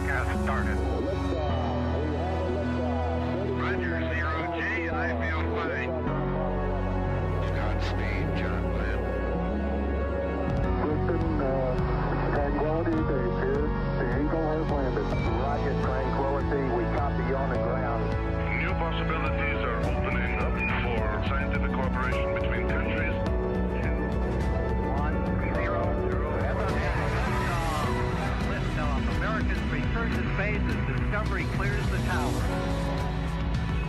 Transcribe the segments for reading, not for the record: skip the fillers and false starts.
broadcast started. Roger, 0G, I feel fine. Godspeed, John Glenn. Houston, tranquility, they appear the Eagle has landed. Roger, tranquility, we copy you on the ground. New possibilities are opening up for scientific cooperation between countries. 1, 0, 0. Liftoff. Americans return to space as Discovery clears the tower.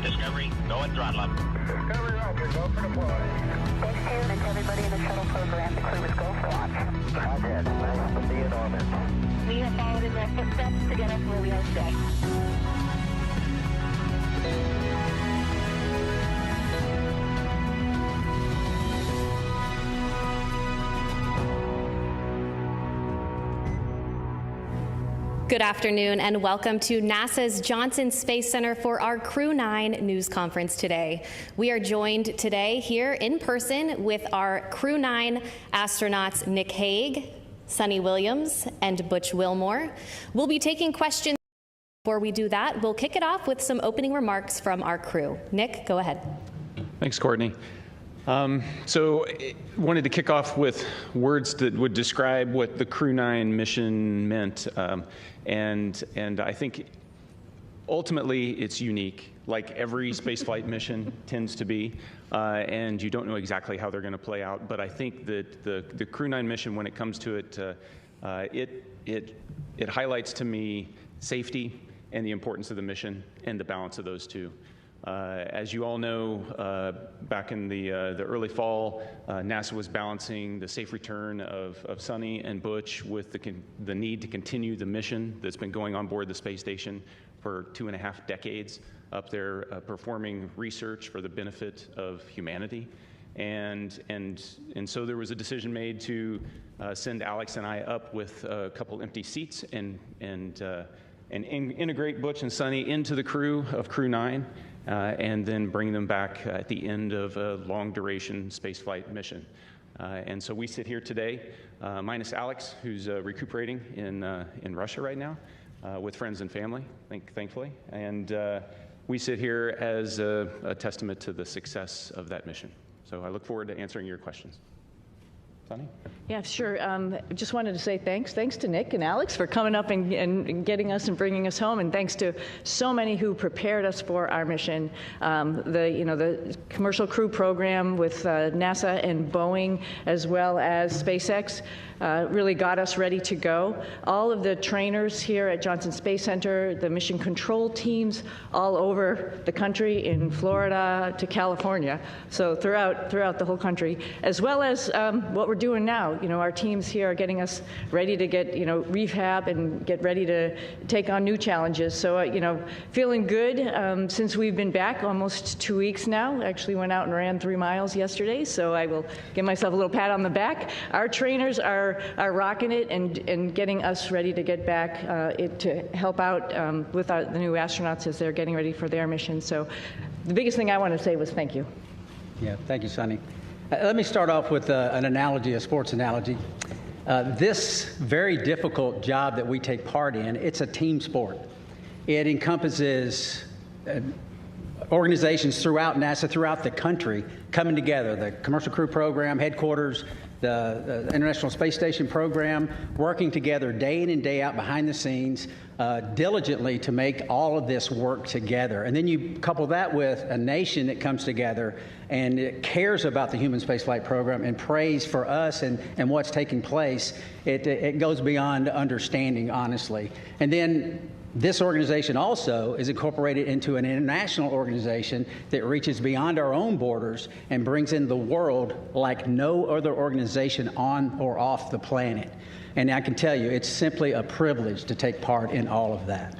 Discovery, go and throttle up. Discovery, Roger, go for deploy. Thanks to and to everybody in the shuttle program. The crew is go for launch. Roger, nice to be in orbit. We have followed in their footsteps to get us where we are today. Good afternoon and welcome to NASA's Johnson Space Center for our Crew-9 news conference today. We are joined today here in person with our Crew-9 astronauts Nick Hague, Suni Williams, and Butch Wilmore. We'll be taking questions. Before we do that, we'll kick it off with some opening remarks from our crew. Nick, go ahead. Thanks, Courtney. So wanted to kick off with words that would describe what the Crew-9 mission meant. And I think ultimately it's unique, like every spaceflight mission tends to be, and you don't know exactly how they're going to play out. But I think that the Crew-9 mission, when it comes to it, it highlights to me safety and the importance of the mission and the balance of those two. As you all know, back in the early fall, NASA was balancing the safe return of Suni and Butch with the need to continue the mission that's been going on board the space station for 2.5 decades up there, performing research for the benefit of humanity. And so there was a decision made to send Alex and I up with a couple empty seats and integrate Butch and Suni into the crew of Crew-9. And then bring them back at the end of a long-duration spaceflight mission. And so we sit here today, minus Alex, who's recuperating in Russia right now with friends and family, thankfully. And we sit here as a testament to the success of that mission. So I look forward to answering your questions. Suni? Yeah, sure. Just wanted to say thanks. Thanks to Nick and Alex for coming up and getting us and bringing us home, and thanks to so many who prepared us for our mission. The Commercial Crew program with NASA and Boeing, as well as SpaceX, really got us ready to go. All of the trainers here at Johnson Space Center, the mission control teams all over the country, in Florida to California, so throughout the whole country, as well as what we're doing now. Our teams here are getting us ready to get, rehab and get ready to take on new challenges. So, feeling good since we've been back almost 2 weeks now. Actually went out and ran 3 miles yesterday, so I will give myself a little pat on the back. Our trainers are rocking it and getting us ready to get back to help out with the new astronauts as they're getting ready for their mission. So the biggest thing I want to say was thank you. Yeah, thank you, Suni. Let me start off with an analogy, a sports analogy. This very difficult job that we take part in, it's a team sport. It encompasses organizations throughout NASA, throughout the country, coming together. The Commercial Crew program, headquarters, the International Space Station program, working together day in and day out behind the scenes, diligently to make all of this work together. And then you couple that with a nation that comes together and it cares about the human spaceflight program and prays for us and what's taking place. It goes beyond understanding, honestly. And then this organization also is incorporated into an international organization that reaches beyond our own borders and brings in the world like no other organization on or off the planet. And I can tell you, it's simply a privilege to take part in all of that.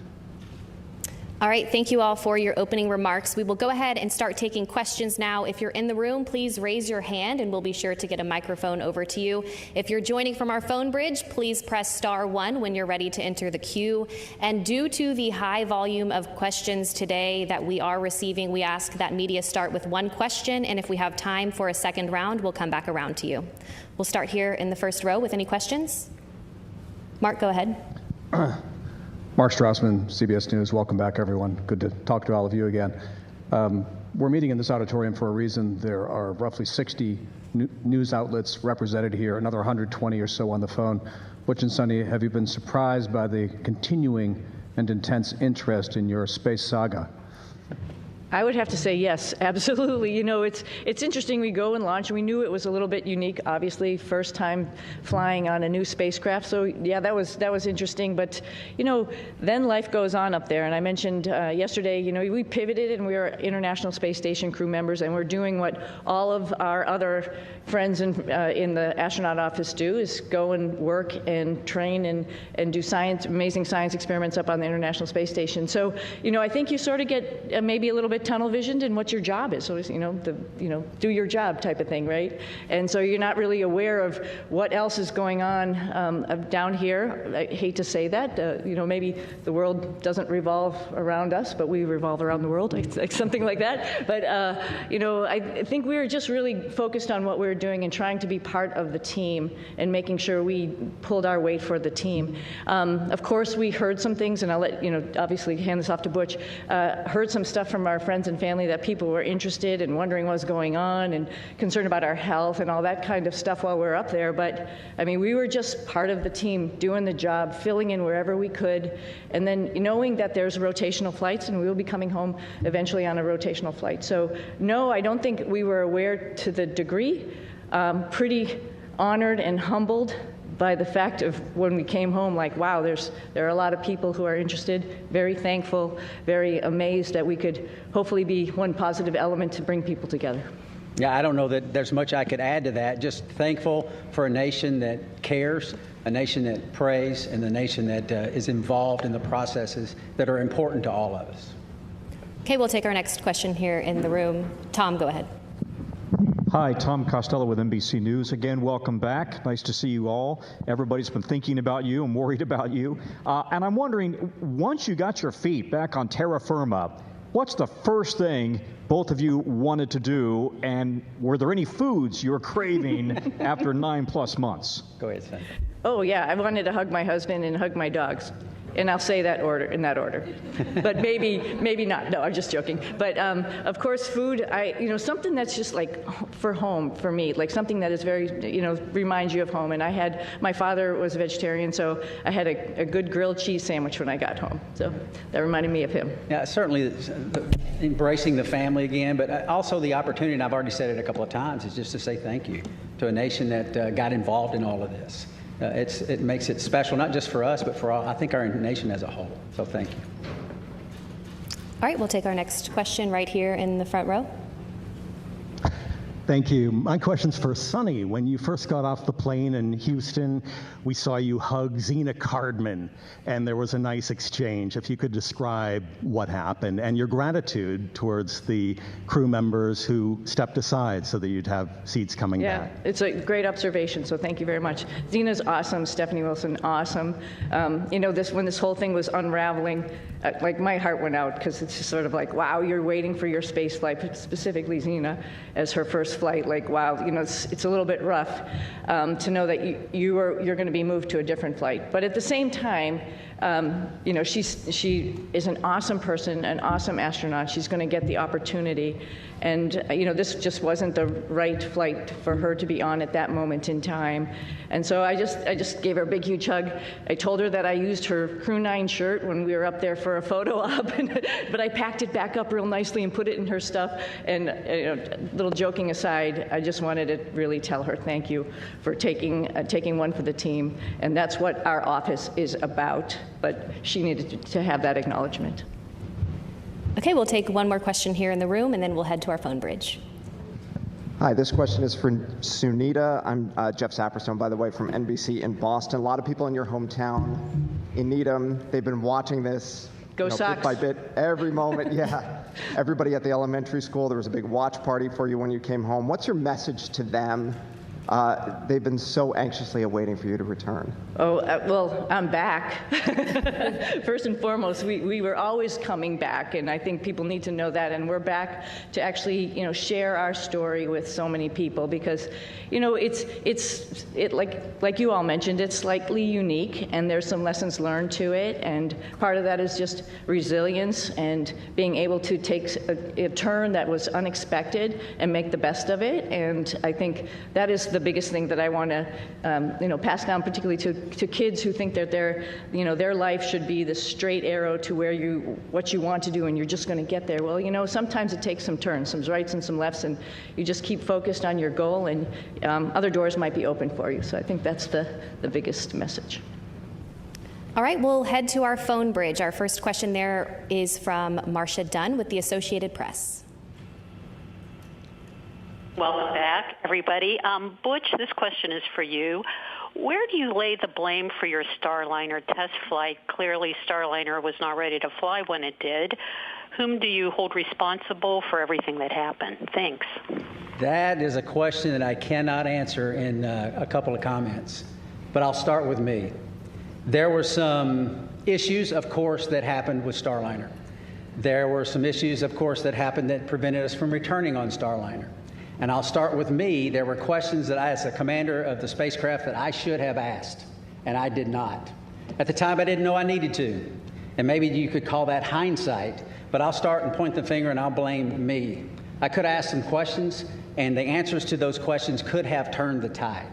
All right, thank you all for your opening remarks. We will go ahead and start taking questions now. If you're in the room, please raise your hand and we'll be sure to get a microphone over to you. If you're joining from our phone bridge, please press *1 when you're ready to enter the queue. And due to the high volume of questions today that we are receiving, we ask that media start with 1 question, and if we have time for a second round, we'll come back around to you. We'll start here in the first row with any questions. Mark, go ahead. Mark Strassman, CBS News. Welcome back, everyone. Good to talk to all of you again. We're meeting in this auditorium for a reason. There are roughly 60 news outlets represented here, another 120 or so on the phone. Butch and Suni, have you been surprised by the continuing and intense interest in your space saga? I would have to say yes, absolutely. You know, it's interesting. We go and launch, and we knew it was a little bit unique. Obviously, first time flying on a new spacecraft. So yeah, that was interesting. But you know, then life goes on up there. And I mentioned yesterday, you know, we pivoted and we are International Space Station crew members, and we're doing what all of our other friends in the astronaut office do: is go and work and train and do amazing science experiments up on the International Space Station. So you know, I think you sort of get maybe a little bit tunnel visioned in what your job is. So it's, you know, do your job type of thing, right? And so you're not really aware of what else is going on down here. I hate to say that. You know, maybe the world doesn't revolve around us, but we revolve around the world, like something like that. But you know, I think we were just really focused on what we were doing and trying to be part of the team and making sure we pulled our weight for the team. Of course, we heard some things, and I'll let you know, obviously hand this off to Butch. Heard some stuff from our friends and family that people were interested and wondering what was going on and concerned about our health and all that kind of stuff while we were up there. But I mean, we were just part of the team doing the job, filling in wherever we could, and then knowing that there's rotational flights and we will be coming home eventually on a rotational flight. So no, I don't think we were aware to the degree. Pretty honored and humbled by the fact of when we came home, like, wow, there are a lot of people who are interested, very thankful, very amazed that we could hopefully be one positive element to bring people together. Yeah, I don't know that there's much I could add to that. Just thankful for a nation that cares, a nation that prays, and a nation that is involved in the processes that are important to all of us. Okay, we'll take our next question here in the room. Tom, go ahead. Hi, Tom Costello with NBC News. Again, welcome back. Nice to see you all. Everybody's been thinking about you and worried about you. And I'm wondering, once you got your feet back on terra firma, what's the first thing both of you wanted to do? And were there any foods you were craving after 9+ months? Go ahead, Sam. Oh, yeah, I wanted to hug my husband and hug my dogs. And I'll say that in that order. But maybe not. No, I'm just joking. But of course, food, something that's just like for home for me, like something that is very, reminds you of home. And my father was a vegetarian, so I had a good grilled cheese sandwich when I got home. So that reminded me of him. Yeah, certainly embracing the family again, but also the opportunity, and I've already said it a couple of times, is just to say thank you to a nation that got involved in all of this. It makes it special, not just for us, but for I think our nation as a whole. So thank you. All right, we'll take our next question right here in the front row. Thank you. My question's for Suni. When you first got off the plane in Houston, we saw you hug Zena Cardman, and there was a nice exchange. If you could describe what happened and your gratitude towards the crew members who stepped aside so that you'd have seats coming back. Yeah, it's a great observation, so thank you very much. Zena's awesome, Stephanie Wilson, awesome. When this whole thing was unraveling, like my heart went out, because it's just sort of like, wow, you're waiting for your space flight, specifically Zena, as her first flight. Like, wow, it's a little bit rough to know that you're going to be moved to a different flight. But at the same time, she is an awesome person, an awesome astronaut. She's going to get the opportunity. And, this just wasn't the right flight for her to be on at that moment in time. And so I just gave her a big, huge hug. I told her that I used her Crew-9 shirt when we were up there for a photo op, but I packed it back up real nicely and put it in her stuff. And, little joking aside, I just wanted to really tell her thank you for taking one for the team. And that's what our office is about. But she needed to have that acknowledgement. Okay, we'll take one more question here in the room, and then we'll head to our phone bridge. Hi, this question is for Sunita. I'm Jeff Saperstone, by the way, from NBC in Boston. A lot of people in your hometown in Needham, they've been watching this bit by bit, every moment. Yeah, everybody at the elementary school, there was a big watch party for you when you came home. What's your message to them They've been so anxiously awaiting for you to return. Oh, well, I'm back. First and foremost, we were always coming back, and I think people need to know that. And we're back to actually, share our story with so many people because, it's like you all mentioned, it's slightly unique, and there's some lessons learned to it. And part of that is just resilience and being able to take a turn that was unexpected and make the best of it. And I think that is the biggest thing that I want to, pass down, particularly to kids who think that their life should be the straight arrow to what you want to do, and you're just going to get there. Well, sometimes it takes some turns, some rights and some lefts, and you just keep focused on your goal, and other doors might be open for you. So I think that's the biggest message. All right, we'll head to our phone bridge. Our first question there is from Marcia Dunn with the Associated Press. Welcome back, everybody. Butch, this question is for you. Where do you lay the blame for your Starliner test flight? Clearly, Starliner was not ready to fly when it did. Whom do you hold responsible for everything that happened? Thanks. That is a question that I cannot answer in a couple of comments, but I'll start with me. There were some issues, of course, that happened with Starliner. There were some issues, of course, that happened that prevented us from returning on Starliner. And I'll start with me. There were questions that I, as the commander of the spacecraft, that I should have asked, and I did not. At the time, I didn't know I needed to. And maybe you could call that hindsight, but I'll start and point the finger and I'll blame me. I could ask some questions, and the answers to those questions could have turned the tide.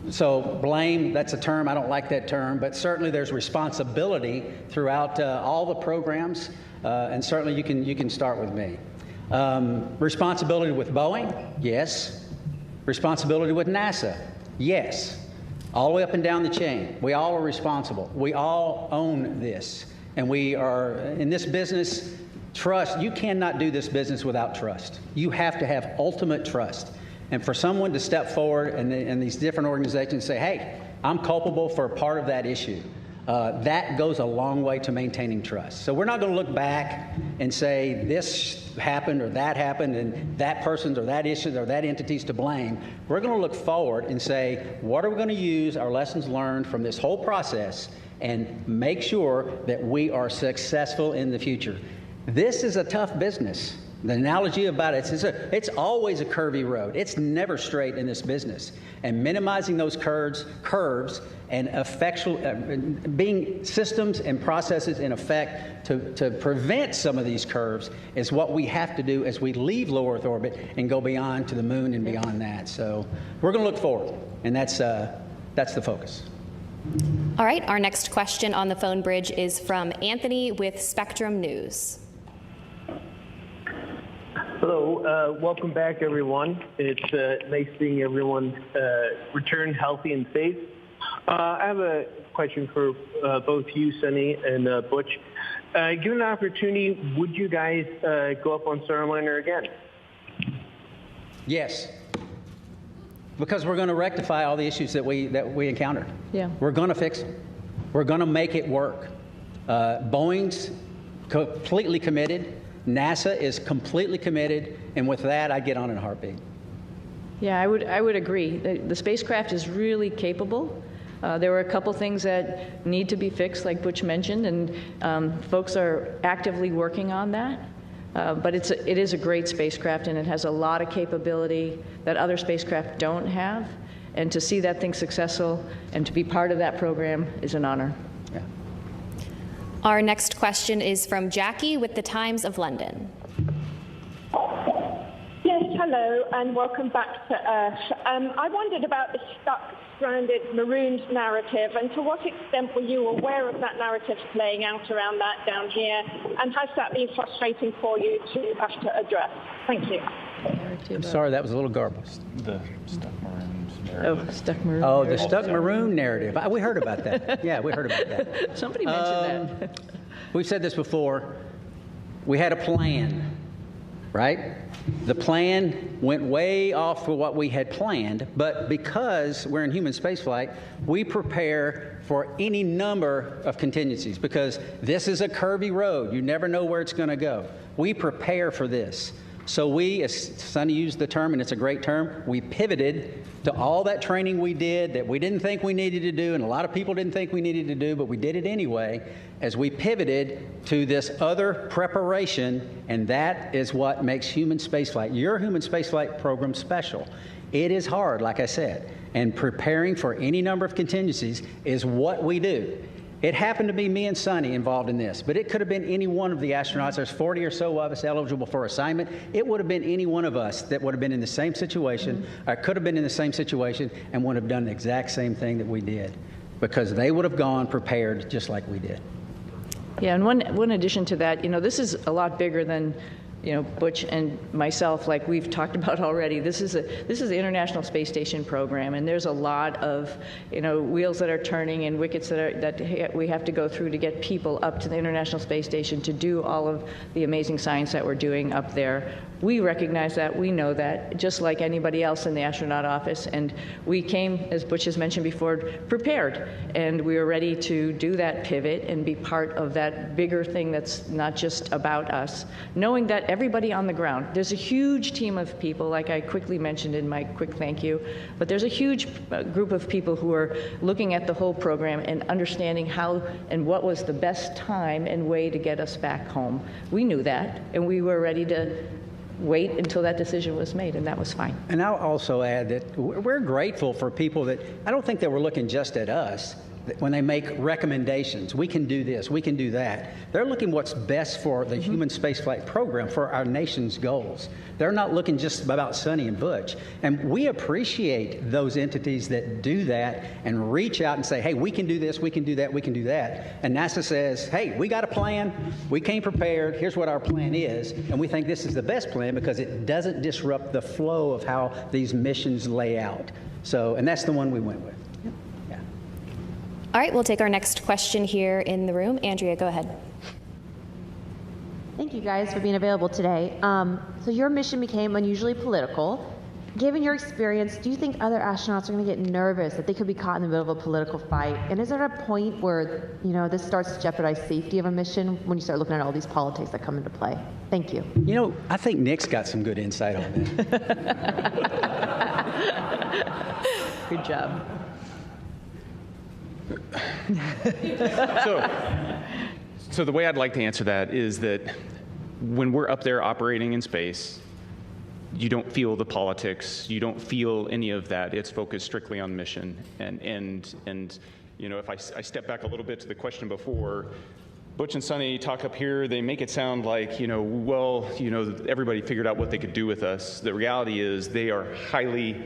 So blame, that's a term, I don't like that term, but certainly there's responsibility throughout all the programs, and certainly you can start with me. Responsibility with Boeing? Yes. Responsibility with NASA? Yes. All the way up and down the chain. We all are responsible. We all own this. And we are, in this business, trust. You cannot do this business without trust. You have to have ultimate trust. And for someone to step forward and these different organizations say, hey, I'm culpable for a part of that issue, that goes a long way to maintaining trust. So we're not going to look back and say this happened or that happened and that person's or that issue or that entity's to blame. We're going to look forward and say, what are we going to use our lessons learned from this whole process and make sure that we are successful in the future. This is a tough business. The analogy about it is it's always a curvy road. It's never straight in this business. And minimizing those curves and being systems and processes in effect to prevent some of these curves is what we have to do as we leave low Earth orbit and go beyond to the moon and beyond that. So we're going to look forward, and that's the focus. All right, our next question on the phone bridge is from Anthony with Spectrum News. Hello, welcome back, everyone. It's nice seeing everyone return healthy and safe. I have a question for both you, Suni, and Butch. Given the opportunity, would you guys go up on Starliner again? Yes, because we're going to rectify all the issues that we encountered. Yeah, we're going to fix them. We're going to make it work. Boeing's completely committed. NASA is completely committed, and with that, I get on in a heartbeat. Yeah, I would agree. The spacecraft is really capable. There were a couple things that need to be fixed, like Butch mentioned, and folks are actively working on that. But it is a great spacecraft, and it has a lot of capability that other spacecraft don't have. And to see that thing successful and to be part of that program is an honor. Yeah. Our next question is from Jackie with the Times of London. Yes, hello, and welcome back to Earth. I wondered about the stuck, stranded, marooned narrative, and to what extent were you aware of that narrative playing out around that down here, and has that been frustrating for you to have to address? Thank you. I'm sorry, that was a little garbled. The stuck maroons narrative. Oh, stuck maroon. Oh, the stuck maroon narrative. We heard about that. Yeah, we heard about that. Somebody mentioned that. We've said this before. We had a plan, right? The plan went way off for what we had planned, but because we're in human spaceflight, we prepare for any number of contingencies because this is a curvy road. You never know where it's going to go. We prepare for this. So we, as Suni used the term, and it's a great term, we pivoted to all that training we did that we didn't think we needed to do, and a lot of people didn't think we needed to do, but we did it anyway, as we pivoted to this other preparation, and that is what makes human spaceflight, your human spaceflight program, special. It is hard, like I said, and preparing for any number of contingencies is what we do. It happened to be me and Suni involved in this, but it could have been any one of the astronauts. There's 40 or so of us eligible for assignment. It would have been any one of us that would have been in the same situation, or could have been in the same situation, and would have done the exact same thing that we did, because they would have gone prepared just like we did. Yeah, and one addition to that, this is a lot bigger than Butch and myself, like we've talked about already. This is the International Space Station program, and there's a lot of wheels that are turning and wickets that we have to go through to get people up to the International Space Station to do all of the amazing science that we're doing up there. We recognize that, we know that, just like anybody else in the astronaut office, and we came, as Butch has mentioned before, prepared, and we were ready to do that pivot and be part of that bigger thing that's not just about us, knowing that everybody on the ground, there's a huge team of people, like I quickly mentioned in my quick thank you, but there's a huge group of people who are looking at the whole program and understanding how and what was the best time and way to get us back home. We knew that, and we were ready to wait until that decision was made, and that was fine. And I'll also add that we're grateful for people that, I don't think they were looking just at us when they make recommendations. We can do this, we can do that. They're looking what's best for the human spaceflight program, for our nation's goals. They're not looking just about Suni and Butch. And we appreciate those entities that do that and reach out and say, hey, we can do this, we can do that, we can do that. And NASA says, hey, we got a plan, we came prepared, here's what our plan is, and we think this is the best plan because it doesn't disrupt the flow of how these missions lay out. So, and that's the one we went with. All right, we'll take our next question here in the room. Andrea, go ahead. Thank you guys for being available today. So your mission became unusually political. Given your experience, do you think other astronauts are going to get nervous that they could be caught in the middle of a political fight? And is there a point where, this starts to jeopardize safety of a mission when you start looking at all these politics that come into play? Thank you. I think Nick's got some good insight on that. Good job. So the way I'd like to answer that is that when we're up there operating in space, you don't feel the politics, you don't feel any of that. It's focused strictly on mission. And if I step back a little bit to the question before, Butch and Suni talk up here, they make it sound like, everybody figured out what they could do with us. The reality is they are highly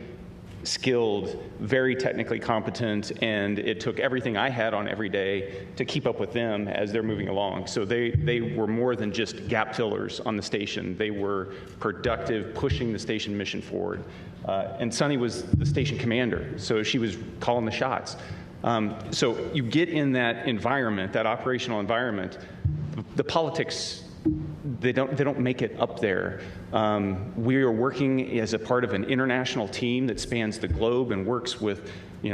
skilled, very technically competent, and it took everything I had on every day to keep up with them as they're moving along. So they were more than just gap fillers on the station. They were productive, pushing the station mission forward. And Suni was the station commander, so she was calling the shots. So you get in that environment, that operational environment, the politics, they don't make it up there. We are working as a part of an international team that spans the globe and works with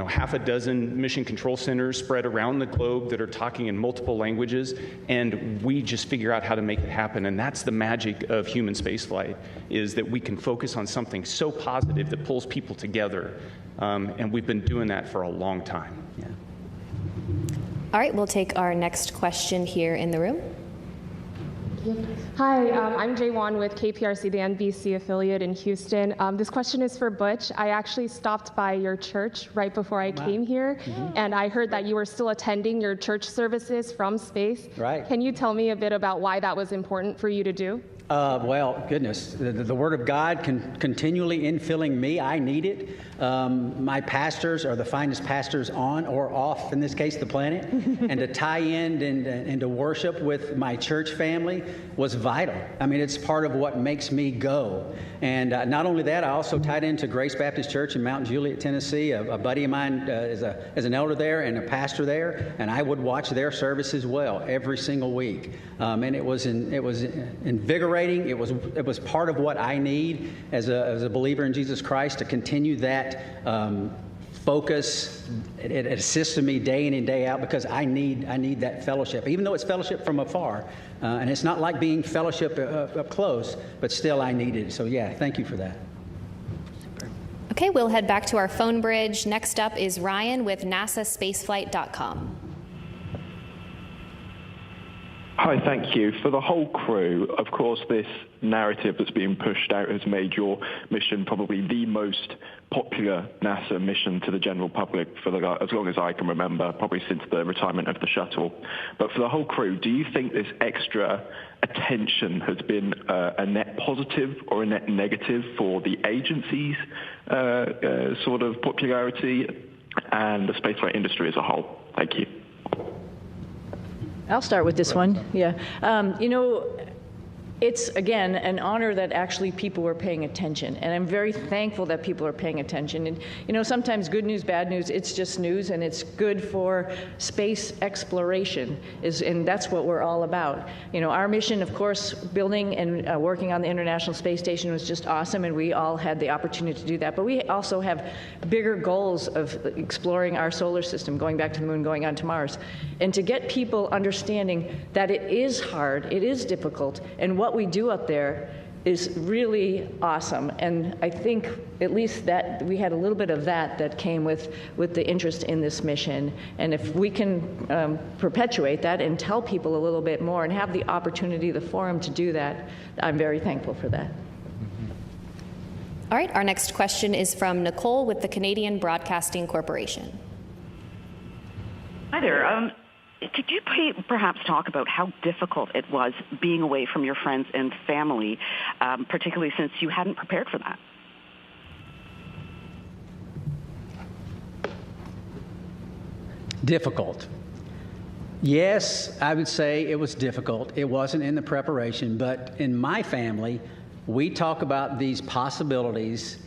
half a dozen mission control centers spread around the globe that are talking in multiple languages, and we just figure out how to make it happen. And that's the magic of human spaceflight, is that we can focus on something so positive that pulls people together, and we've been doing that for a long time. Yeah. All right, we'll take our next question here in the room. Hi, I'm Jay Wan with KPRC, the NBC affiliate in Houston. This question is for Butch. I actually stopped by your church right before I came here, and I heard that you were still attending your church services from space. Right. Can you tell me a bit about why that was important for you to do? Well, goodness, the Word of God continually infilling me. I need it. My pastors are the finest pastors on or off, in this case, the planet. And to tie in and to worship with my church family was vital. I mean, it's part of what makes me go. And not only that, I also tied into Grace Baptist Church in Mount Juliet, Tennessee. A buddy of mine is an elder there and a pastor there, and I would watch their service as well every single week. And it was invigorating. It was part of what I need as a believer in Jesus Christ to continue that focus. It assists me day in and day out because I need that fellowship, even though it's fellowship from afar. And it's not like being fellowship up close, but still I need it. So yeah, thank you for that. Okay, we'll head back to our phone bridge. Next up is Ryan with NASAspaceflight.com. Hi, thank you. For the whole crew, of course, this narrative that's being pushed out has made your mission probably the most popular NASA mission to the general public for as long as I can remember, probably since the retirement of the shuttle. But for the whole crew, do you think this extra attention has been a net positive or a net negative for the agency's sort of popularity and the spaceflight industry as a whole? Thank you. I'll start with this one. Yeah. It's, again, an honor that actually people were paying attention. And I'm very thankful that people are paying attention. And, sometimes good news, bad news, it's just news, and it's good for space exploration, and that's what we're all about. Our mission, of course, building and working on the International Space Station was just awesome, and we all had the opportunity to do that. But we also have bigger goals of exploring our solar system, going back to the moon, going on to Mars. And to get people understanding that it is hard, it is difficult, and what we do up there is really awesome. And I think at least that we had a little bit of that came with the interest in this mission. And if we can perpetuate that and tell people a little bit more and have the opportunity, the forum to do that, I'm very thankful for that. All right, our next question is from Nicole with the Canadian Broadcasting Corporation. Hi there. Could you perhaps talk about how difficult it was being away from your friends and family, particularly since you hadn't prepared for that? Difficult. Yes, I would say it was difficult. It wasn't in the preparation, but in my family, we talk about these possibilities.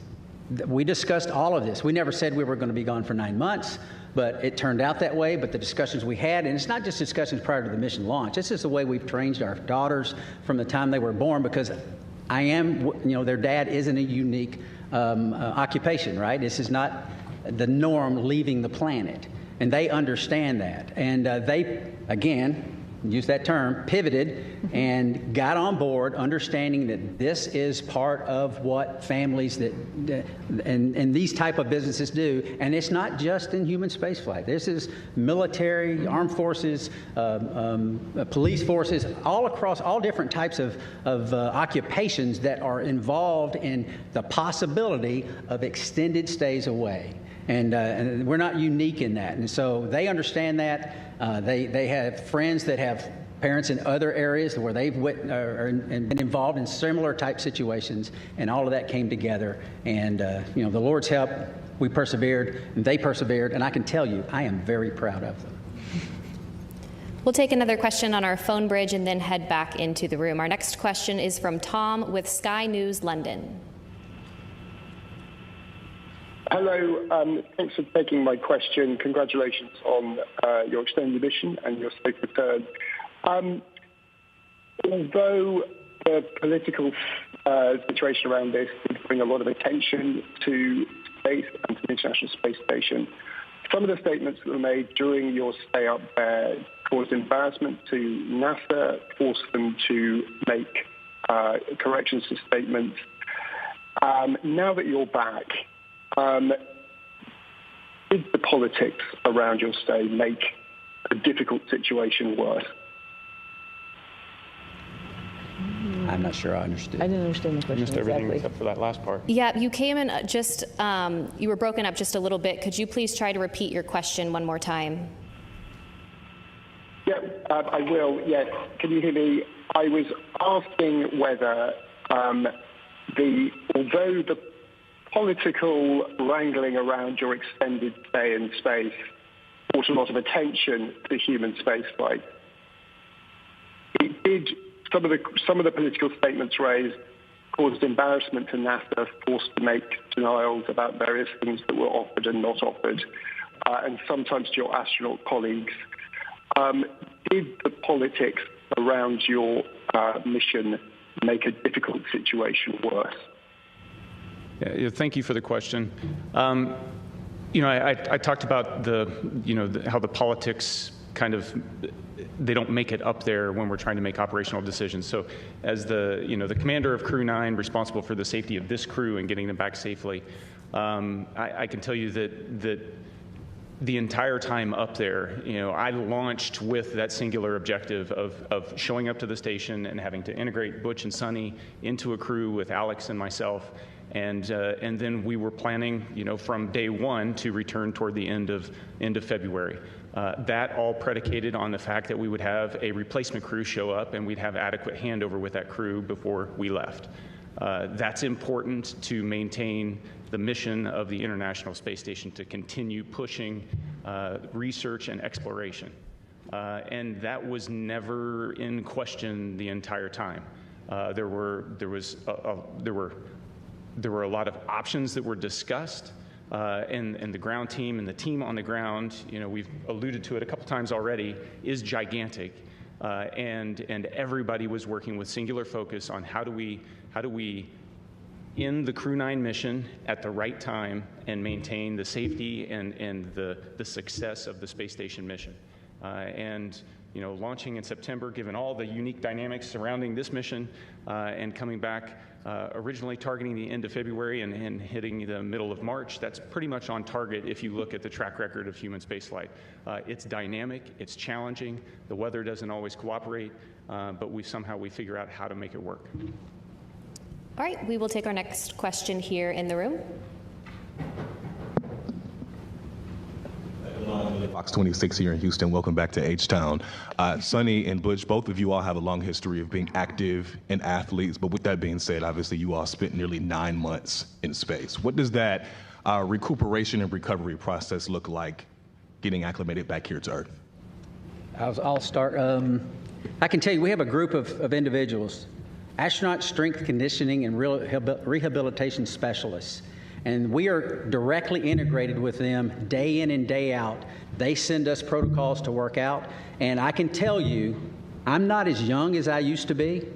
We discussed all of this. We never said we were going to be gone for 9 months. But it turned out that way. But the discussions we had, and it's not just discussions prior to the mission launch. This is the way we've trained our daughters from the time they were born, because their dad isn't a unique occupation, right? This is not the norm leaving the planet. And they understand that. And they, again, use that term, pivoted and got on board, understanding that this is part of what families and these type of businesses do. And it's not just in human spaceflight. This is military, armed forces, police forces, all across all different types of occupations that are involved in the possibility of extended stays away. And we're not unique in that. And so they understand that. They have friends that have parents in other areas where they've been involved in similar type situations, and all of that came together. And, the Lord's help, we persevered, and they persevered, and I can tell you, I am very proud of them. We'll take another question on our phone bridge and then head back into the room. Our next question is from Tom with Sky News London. Hello, thanks for taking my question. Congratulations on your extended mission and your safe return. Although the political situation around this did bring a lot of attention to space and to the International Space Station, some of the statements that were made during your stay up there caused embarrassment to NASA, forced them to make corrections to statements. Now that you're back, did the politics around your stay make a difficult situation worse? I'm not sure I understood. I didn't understand the question. Missed everything except for that last part. Yeah, you came in you were broken up just a little bit. Could you please try to repeat your question one more time? Yeah, I will. Yes. Can you hear me? I was asking whether although the political wrangling around your extended stay in space brought a lot of attention to human spaceflight, it did. Some of the political statements raised caused embarrassment to NASA, forced to make denials about various things that were offered and not offered, and sometimes to your astronaut colleagues. Did the politics around your mission make a difficult situation worse? Yeah, thank you for the question. I talked about how the politics kind of, they don't make it up there when we're trying to make operational decisions. So as the commander of Crew-9, responsible for the safety of this crew and getting them back safely, I can tell you that the entire time up there, I launched with that singular objective of showing up to the station and having to integrate Butch and Suni into a crew with Alex and myself. And then we were planning, from day one to return toward the end of February. That all predicated on the fact that we would have a replacement crew show up and we'd have adequate handover with that crew before we left. That's important to maintain the mission of the International Space Station, to continue pushing research and exploration. And that was never in question the entire time. There were a lot of options that were discussed, and the ground team and the team on the ground, we've alluded to it a couple times already, is gigantic, and everybody was working with singular focus on how do we end the Crew-9 mission at the right time and maintain the safety and the success of the space station mission. Launching in September, given all the unique dynamics surrounding this mission, and coming back originally targeting the end of February and hitting the middle of March, that's pretty much on target if you look at the track record of human spaceflight. It's dynamic, it's challenging, the weather doesn't always cooperate, but we figure out how to make it work. All right, we will take our next question here in the room. Fox 26 here in Houston. Welcome back to H-Town. Suni and Butch, both of you all have a long history of being active and athletes, but with that being said, obviously you all spent nearly 9 months in space. What does that recuperation and recovery process look like getting acclimated back here to Earth? I'll start. I can tell you we have a group of individuals, astronaut strength conditioning and rehabilitation specialists. And we are directly integrated with them day in and day out. They send us protocols to work out. And I can tell you, I'm not as young as I used to be,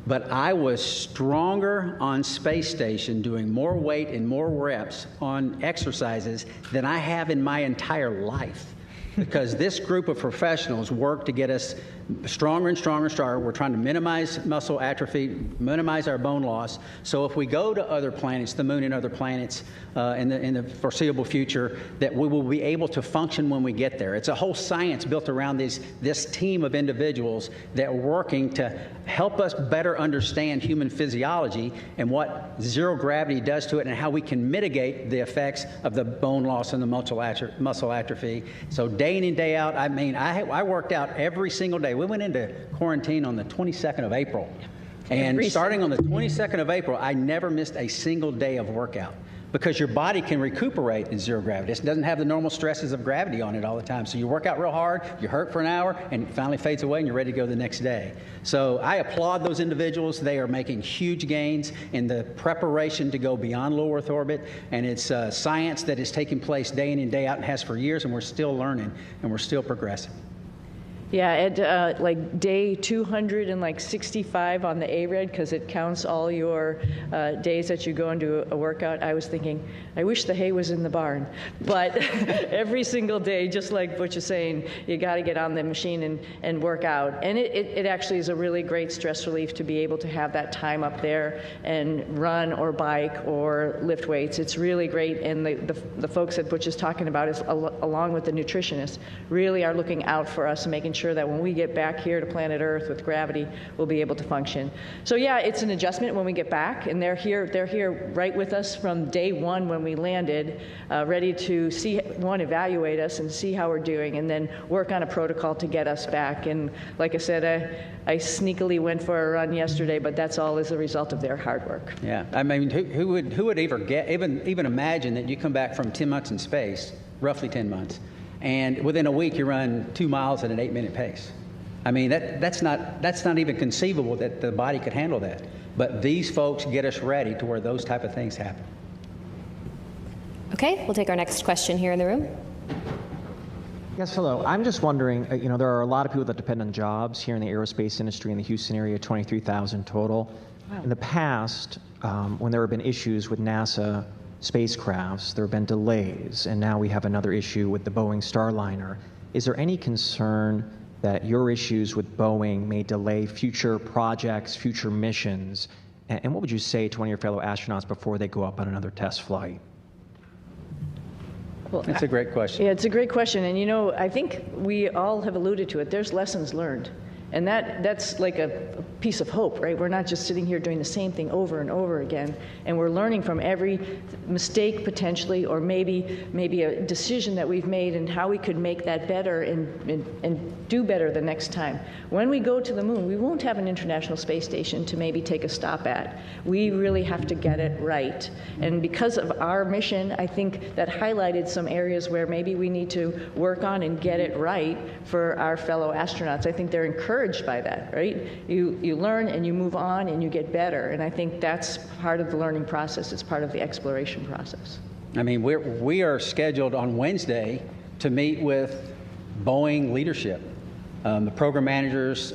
but I was stronger on space station doing more weight and more reps on exercises than I have in my entire life. Because this group of professionals work to get us stronger and stronger and stronger. We're trying to minimize muscle atrophy, minimize our bone loss. So if we go to other planets, the moon and other planets in the foreseeable future, that we will be able to function when we get there. It's a whole science built around this team of individuals that are working to help us better understand human physiology and what zero gravity does to it and how we can mitigate the effects of the bone loss and the muscle atrophy. So day in and day out, I worked out every single day. We went into quarantine on the 22nd of April. And starting on the 22nd of April, I never missed a single day of workout because your body can recuperate in zero gravity. It doesn't have the normal stresses of gravity on it all the time. So you work out real hard, you hurt for an hour, and it finally fades away and you're ready to go the next day. So I applaud those individuals. They are making huge gains in the preparation to go beyond low Earth orbit. And it's science that is taking place day in and day out and has for years, and we're still learning and we're still progressing. Yeah, at like day 265 on the ARED, because it counts all your days that you go into a workout, I was thinking, I wish the hay was in the barn. But every single day, just like Butch is saying, you got to get on the machine and work out. And it actually is a really great stress relief to be able to have that time up there and run or bike or lift weights. It's really great. And the folks that Butch is talking about, is along with the nutritionists, really are looking out for us and making sure that when we get back here to planet Earth with gravity, we'll be able to function. So yeah, it's an adjustment when we get back, and they're here right with us from day one when we landed, ready to evaluate us and see how we're doing, and then work on a protocol to get us back. And like I said, I sneakily went for a run yesterday, but that's all as a result of their hard work. Yeah, I mean, who would even imagine that you come back from 10 months in space, roughly 10 months, and within a week you run 2 miles at an 8-minute pace. I mean, that's not even conceivable that the body could handle that. But these folks get us ready to where those type of things happen. Okay, we'll take our next question here in the room. Yes, hello. I'm just wondering, there are a lot of people that depend on jobs here in the aerospace industry in the Houston area, 23,000 total. Wow. In the past, when there have been issues with NASA spacecrafts. There have been delays, and now we have another issue with the Boeing Starliner. Is there any concern that your issues with Boeing may delay future projects, future missions? And what would you say to one of your fellow astronauts before they go up on another test flight? Well, that's a great question. Yeah, it's a great question. And, you know, I think we all have alluded to it. There's lessons learned. And that's like a piece of hope, right? We're not just sitting here doing the same thing over and over again, and we're learning from every mistake potentially, or maybe a decision that we've made and how we could make that better and do better the next time. When we go to the moon, we won't have an International Space Station to maybe take a stop at. We really have to get it right. And because of our mission, I think that highlighted some areas where maybe we need to work on and get it right for our fellow astronauts. I think they're encouraged by that, right? You learn and you move on and you get better, and I think that's part of the learning process. It's part of the exploration process. I mean, we are scheduled on Wednesday to meet with Boeing leadership, the program managers,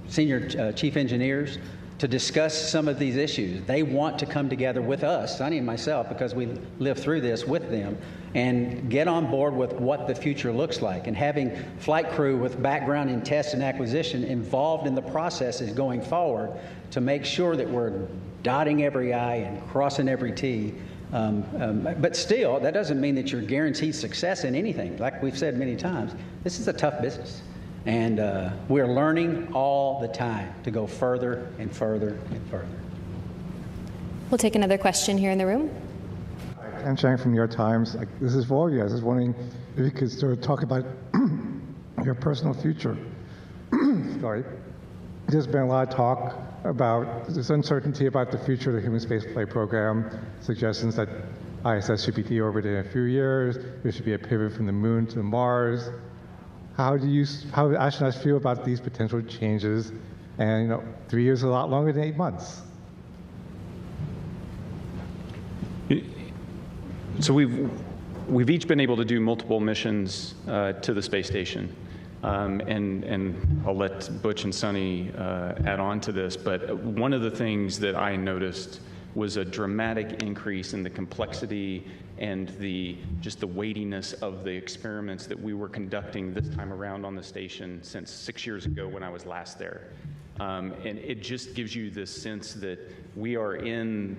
senior chief engineers, to discuss some of these issues. They want to come together with us, Suni and myself, because we lived through this with them, and get on board with what the future looks like. And having flight crew with background in test and acquisition involved in the processes going forward to make sure that we're dotting every I and crossing every T. But still, that doesn't mean that you're guaranteed success in anything. Like we've said many times, this is a tough business. And we're learning all the time to go further and further and further. We'll take another question here in the room. I'm Chang from New York Times. This is for you. I was just wondering if you could sort of talk about your personal future. Sorry. There's been a lot of talk about this uncertainty about the future of the human spaceflight program, suggestions that ISS should be deorbited in a few years, there should be a pivot from the moon to Mars. How do astronauts feel about these potential changes? And, you know, 3 years is a lot longer than 8 months. So we've each been able to do multiple missions to the space station, and I'll let Butch and Suni add on to this. But one of the things that I noticed was a dramatic increase in the complexity and just the weightiness of the experiments that we were conducting this time around on the station since 6 years ago when I was last there. And it just gives you this sense that we are in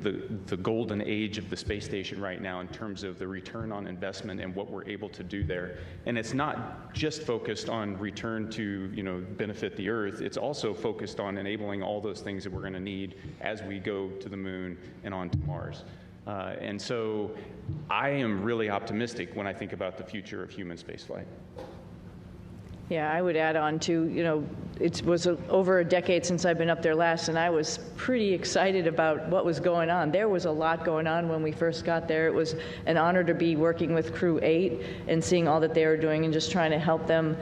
the golden age of the space station right now in terms of the return on investment and what we're able to do there. And it's not just focused on return to, you know, benefit the Earth. It's also focused on enabling all those things that we're going to need as we go to the moon and on to Mars. And so I am really optimistic when I think about the future of human spaceflight. Yeah, I would add on to, you know, it was over a decade since I've been up there last, and I was pretty excited about what was going on. There was a lot going on when we first got there. It was an honor to be working with Crew-9 and seeing all that they were doing and just trying to help them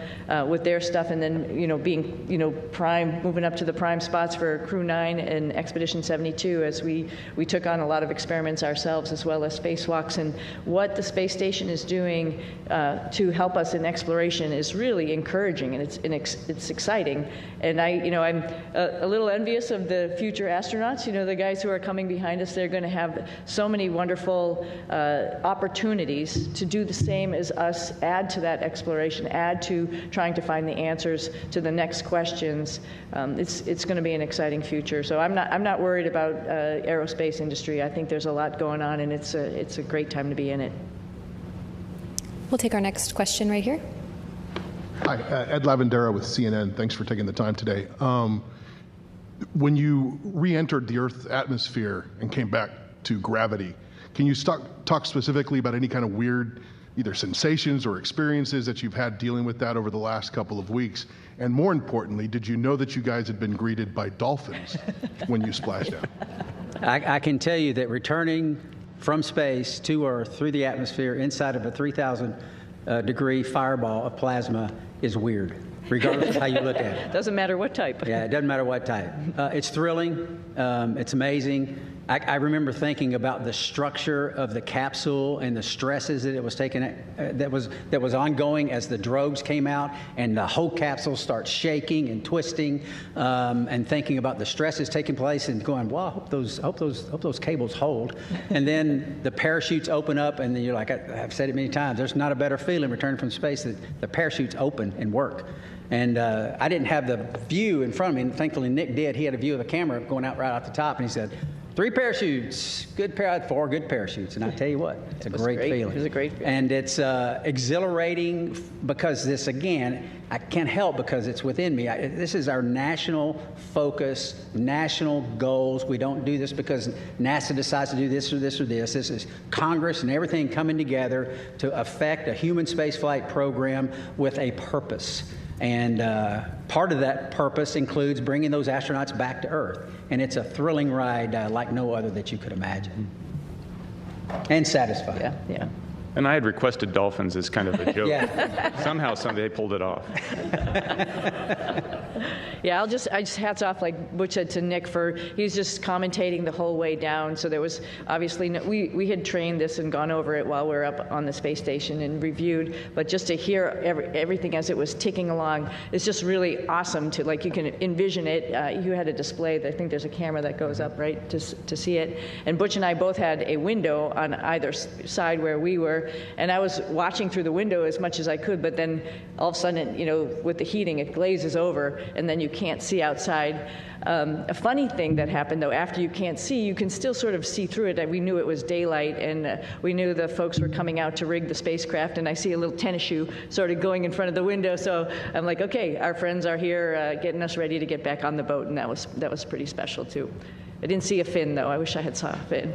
with their stuff, and then, you know, being, you know, moving up to the prime spots for Crew-9 and Expedition 72 as we took on a lot of experiments ourselves as well as spacewalks. And what the space station is doing to help us in exploration is really encouraging, and it's exciting. And I'm a little envious of the future astronauts. You know, the guys who are coming behind us, they're going to have so many wonderful opportunities to do the same as us, add to that exploration, add to trying to find the answers to the next questions. It's going to be an exciting future. So I'm not worried about aerospace industry. I think there's a lot going on, and it's a great time to be in it. We'll take our next question right here. Hi, Ed Lavandera with CNN. Thanks for taking the time today. When you re-entered the Earth's atmosphere and came back to gravity, can you talk specifically about any kind of weird either sensations or experiences that you've had dealing with that over the last couple of weeks? And more importantly, did you know that you guys had been greeted by dolphins when you splashed out? I can tell you that returning from space to Earth through the atmosphere inside of a 3,000 degree fireball of plasma is weird. regardless of how you look at it. Doesn't matter what type. Yeah, it doesn't matter what type. It's thrilling. It's amazing. I remember thinking about the structure of the capsule and the stresses that it was taking, that was ongoing as the drogues came out, and the whole capsule starts shaking and twisting, and thinking about the stresses taking place, and going, "Wow, hope those cables hold." And then the parachutes open up, and then you're like, I've said it many times. There's not a better feeling returning from space that the parachutes open and work. And I didn't have the view in front of me, and thankfully Nick did. He had a view of the camera going out right off the top, and he said, 3 parachutes, I had 4 good parachutes, and I tell you what, it's a great feeling. It was a great feeling. And it's exhilarating because this, again, I can't help because it's within me. This is our national focus, national goals. We don't do this because NASA decides to do this or this or this. This is Congress and everything coming together to affect a human spaceflight program with a purpose. And part of that purpose includes bringing those astronauts back to Earth. And it's a thrilling ride like no other that you could imagine. And satisfying. Yeah, yeah. And I had requested dolphins as kind of a joke. Yeah. Somehow, they pulled it off. Yeah, I just hats off, like Butch said, to Nick he's just commentating the whole way down. So there was obviously, we had trained this and gone over it while we were up on the space station and reviewed, but just to hear everything as it was ticking along, it's just really awesome to, like, you can envision it. You had a display, I think there's a camera that goes up, right, to see it. And Butch and I both had a window on either side where we were, and I was watching through the window as much as I could, but then all of a sudden, with the heating, it glazes over, and then you can't see outside. A funny thing that happened, though, after you can't see, you can still sort of see through it. We knew it was daylight, and we knew the folks were coming out to rig the spacecraft, and I see a little tennis shoe sort of going in front of the window, so I'm like, okay, our friends are here getting us ready to get back on the boat, and that was pretty special, too. I didn't see a fin, though. I wish I had saw a fin.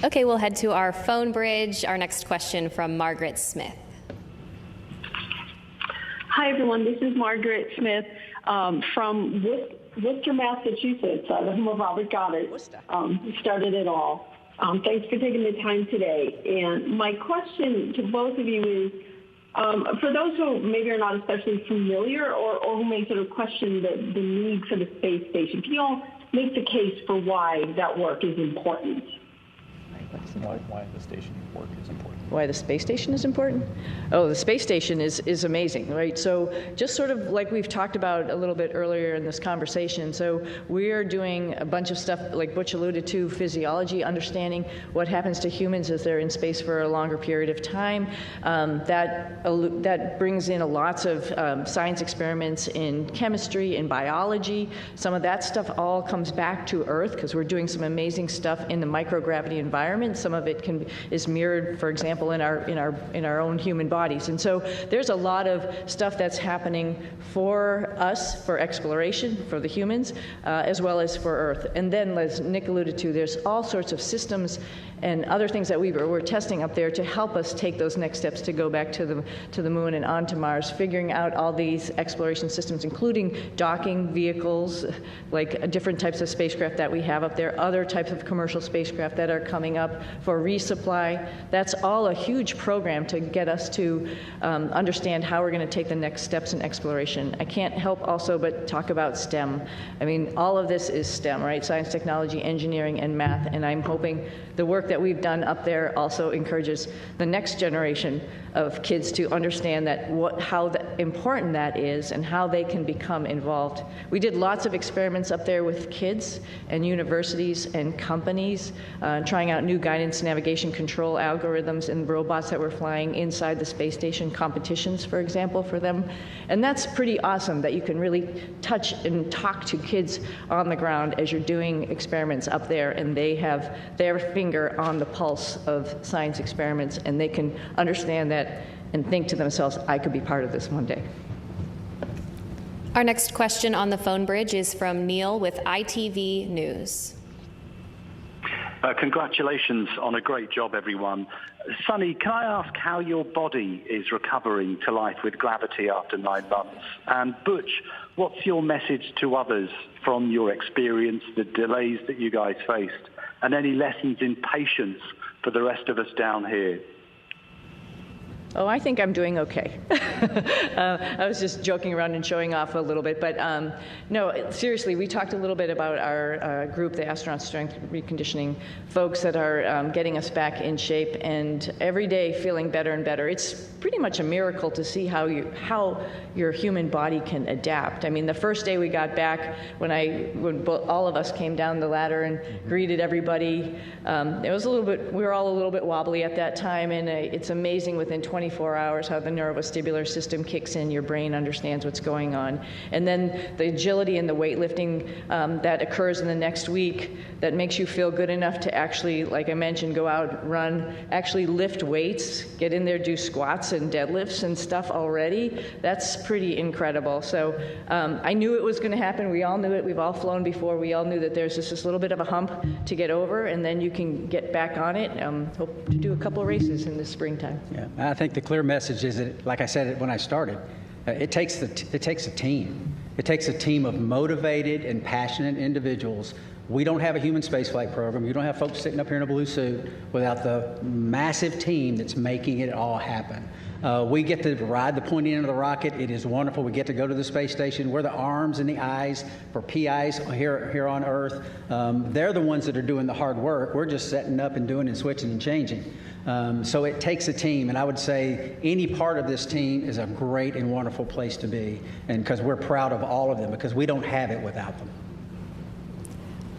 Okay, we'll head to our phone bridge. Our next question from Margaret Smith. Hi, everyone. This is Margaret Smith from Worcester, Massachusetts, the home of Robert Goddard. Who started it all. Thanks for taking the time today. And my question to both of you is, for those who maybe are not especially familiar or who may sort of question the need for the space station, can you all make the case for why that work is important? Why the station work is important. Why the space station is important? Oh, the space station is amazing, right? So just sort of like we've talked about a little bit earlier in this conversation, so we're doing a bunch of stuff like Butch alluded to, physiology, understanding what happens to humans as they're in space for a longer period of time. That brings in lots of science experiments in chemistry, in biology. Some of that stuff all comes back to Earth because we're doing some amazing stuff in the microgravity environment. Some of it is mirrored, for example, in our own human bodies. And so there's a lot of stuff that's happening for us, for exploration, for the humans, as well as for Earth. And then, as Nick alluded to, there's all sorts of systems and other things that we're testing up there to help us take those next steps to go back to the moon and onto Mars, figuring out all these exploration systems, including docking vehicles, like different types of spacecraft that we have up there, other types of commercial spacecraft that are coming up for resupply. That's all a huge program to get us to understand how we're going to take the next steps in exploration. I can't help also but talk about STEM. I mean, all of this is STEM, right? Science, technology, engineering, and math, and I'm hoping the work that we've done up there also encourages the next generation of kids to understand how important that is and how they can become involved. We did lots of experiments up there with kids and universities and companies, trying out new guidance, navigation, control algorithms and robots that were flying inside the space station, competitions, for example, for them. And that's pretty awesome that you can really touch and talk to kids on the ground as you're doing experiments up there, and they have their finger on the pulse of science experiments, and they can understand that and think to themselves, I could be part of this one day. Our next question on the phone bridge is from Neil with ITV News. Congratulations on a great job, everyone. Suni, can I ask how your body is recovering to life with gravity after 9 months? And Butch, what's your message to others from your experience, the delays that you guys faced, and any lessons in patience for the rest of us down here? Oh, I think I'm doing okay. I was just joking around and showing off a little bit, but no, seriously, we talked a little bit about our group, the Astronaut Strength Reconditioning folks that are getting us back in shape, and every day feeling better and better. It's pretty much a miracle to see how your human body can adapt. I mean, the first day we got back, when all of us came down the ladder and greeted everybody, it was we were all a little bit wobbly at that time, and it's amazing within 24 hours how the neurovestibular system kicks in, your brain understands what's going on. And then the agility and the weightlifting that occurs in the next week that makes you feel good enough to actually, like I mentioned, go out, run, actually lift weights, get in there, do squats and deadlifts and stuff already. That's pretty incredible. So I knew it was going to happen. We all knew it. We've all flown before. We all knew that there's just this little bit of a hump to get over, and then you can get back on it. Hope to do a couple of races in the springtime. Yeah, I think the clear message is that, like I said when I started, it takes a team. It takes a team of motivated and passionate individuals. We don't have a human spaceflight program. You don't have folks sitting up here in a blue suit without the massive team that's making it all happen. We get to ride the pointy end of the rocket. It is wonderful. We get to go to the space station. We're the arms and the eyes for PIs here on Earth. They're the ones that are doing the hard work. We're just setting up and doing and switching and changing. So it takes a team, and I would say any part of this team is a great and wonderful place to be, and because we're proud of all of them, because we don't have it without them.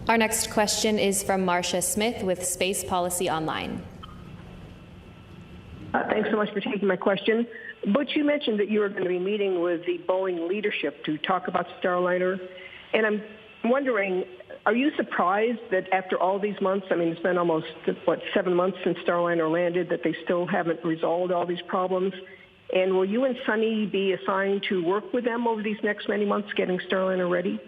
Our next question is from Marcia Smith with Space Policy Online. Thanks so much for taking my question. Butch, you mentioned that you were going to be meeting with the Boeing leadership to talk about Starliner, and I'm wondering, are you surprised that after all these months, I mean, it's been almost, 7 months since Starliner landed, that they still haven't resolved all these problems? And will you and Suni be assigned to work with them over these next many months getting Starliner ready?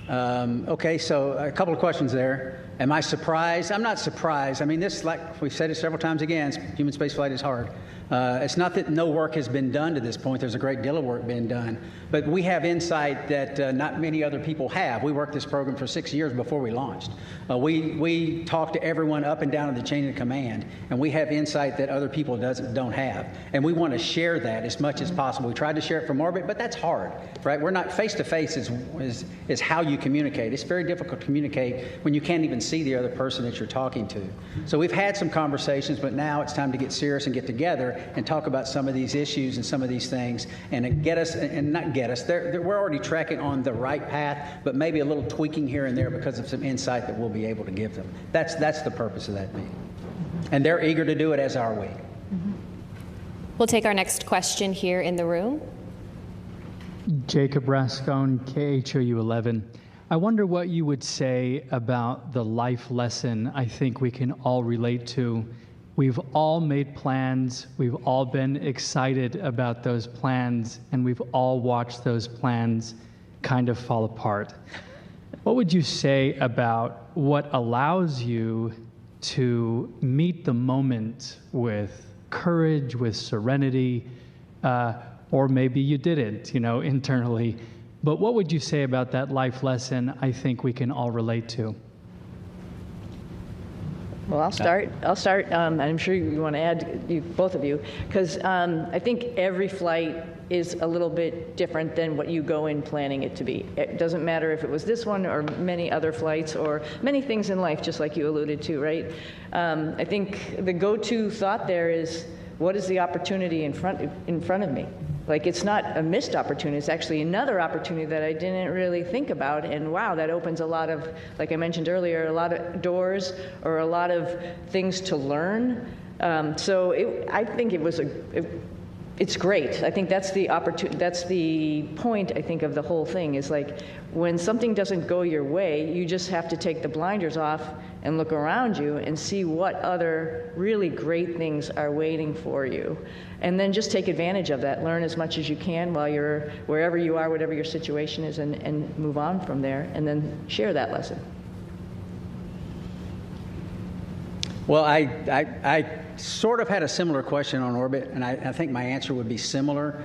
Okay, so a couple of questions there. Am I surprised? I'm not surprised. I mean, this, like we've said it several times again, human spaceflight is hard. It's not that no work has been done to this point. There's a great deal of work being done. But we have insight that not many other people have. We worked this program for 6 years before we launched. We talked to everyone up and down in the chain of command, and we have insight that other people don't have. And we want to share that as much as possible. We tried to share it from orbit, but that's hard, right? We're not face-to-face is how you communicate. It's very difficult to communicate when you can't even see the other person that you're talking to. So we've had some conversations, but now it's time to get serious and get together and talk about some of these issues and some of these things, and get us, and not get us. We're already tracking on the right path, but maybe a little tweaking here and there because of some insight that we'll be able to give them. That's the purpose of that meeting. And they're eager to do it, as are we. We'll take our next question here in the room. Jacob Rascone, KHOU 11. I wonder what you would say about the life lesson I think we can all relate to. We've all made plans, we've all been excited about those plans, and we've all watched those plans kind of fall apart. What would you say about what allows you to meet the moment with courage, with serenity, or maybe you didn't, internally. But what would you say about that life lesson I think we can all relate to? Well, I'll start. I'm sure you want to add, both of you, because I think every flight is a little bit different than what you go in planning it to be. It doesn't matter if it was this one or many other flights or many things in life, just like you alluded to, right? I think the go-to thought there is, what is the opportunity in front of me? Like, it's not a missed opportunity, it's actually another opportunity that I didn't really think about, and wow, that opens a lot of, like I mentioned earlier, a lot of doors or a lot of things to learn. I think it's great. I think that's the opportunity. That's the point, I think, of the whole thing, is like, when something doesn't go your way, you just have to take the blinders off and look around you and see what other really great things are waiting for you. And then just take advantage of that. Learn as much as you can while you're wherever you are, whatever your situation is, and move on from there, and then share that lesson. Well, I sort of had a similar question on orbit, and I think my answer would be similar.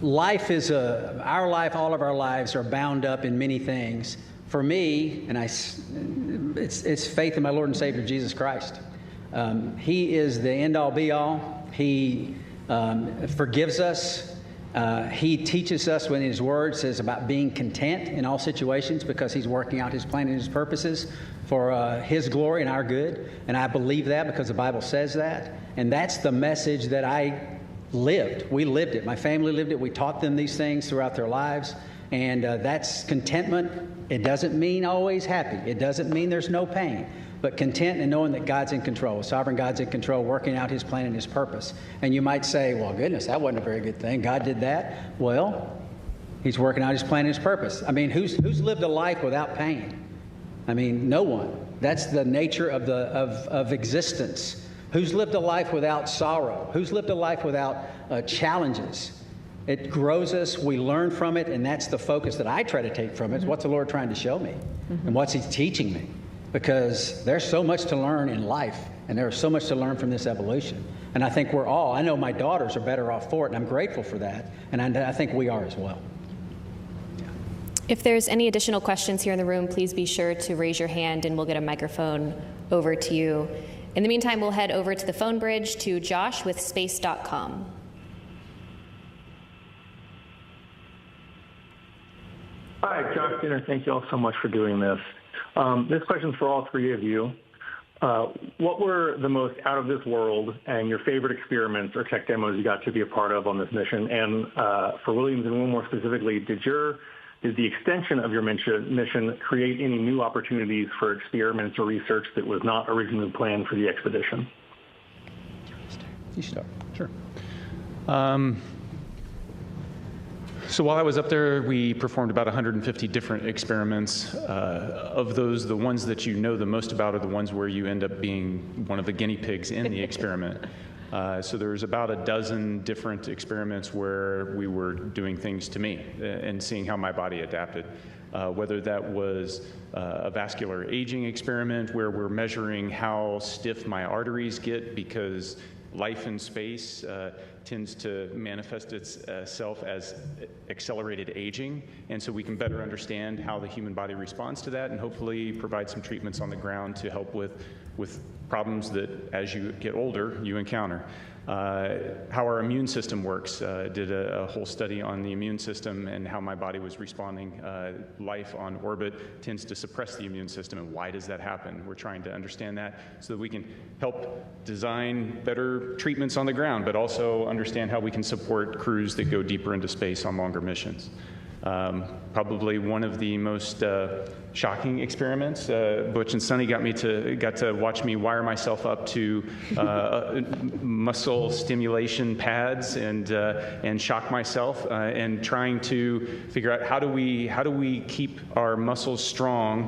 Life is our life, all of our lives are bound up in many things. For me, and it's faith in my Lord and Savior, Jesus Christ. He is the end-all, be-all. He forgives us. He teaches us when His Word says about being content in all situations because He's working out His plan and His purposes for His glory and our good. And I believe that because the Bible says that. And that's the message that I lived. We lived it. My family lived it. We taught them these things throughout their lives. And that's contentment. It doesn't mean always happy. It doesn't mean there's no pain. But content and knowing that God's in control, sovereign God's in control, working out His plan and His purpose. And you might say, well, goodness, that wasn't a very good thing. God did that. Well, He's working out His plan and His purpose. I mean, who's lived a life without pain? I mean, no one. That's the nature of existence. Who's lived a life without sorrow? Who's lived a life without challenges? It grows us. We learn from it, and that's the focus that I try to take from it. What's the Lord trying to show me? And what's He teaching me? Because there's so much to learn in life, and there's so much to learn from this evolution. And I think I know my daughters are better off for it, and I'm grateful for that, and I think we are as well. If there's any additional questions here in the room, please be sure to raise your hand and we'll get a microphone over to you. In the meantime, we'll head over to the phone bridge to Josh with space.com. Hi, Josh Dinner. Thank you all so much for doing this. This question's for all three of you. What were the most out of this world and your favorite experiments or tech demos you got to be a part of on this mission? And for Williams and Wilmore specifically, did the extension of your mission create any new opportunities for experiments or research that was not originally planned for the expedition? You start. Sure. So while I was up there, we performed about 150 different experiments. Of those, the ones that you know the most about are the ones where you end up being one of the guinea pigs in the experiment. So there was about a dozen different experiments where we were doing things to me and seeing how my body adapted. Whether that was a vascular aging experiment where we're measuring how stiff my arteries get because life in space tends to manifest itself as accelerated aging, and so we can better understand how the human body responds to that and hopefully provide some treatments on the ground to help with problems that as you get older you encounter. How our immune system works. Did a whole study on the immune system and how my body was responding. Life on orbit tends to suppress the immune system, and why does that happen? We're trying to understand that so that we can help design better treatments on the ground, but also understand how we can support crews that go deeper into space on longer missions. Probably one of the most shocking experiments. Butch and Suni got to watch me wire myself up to muscle stimulation pads and shock myself and trying to figure out how do we keep our muscles strong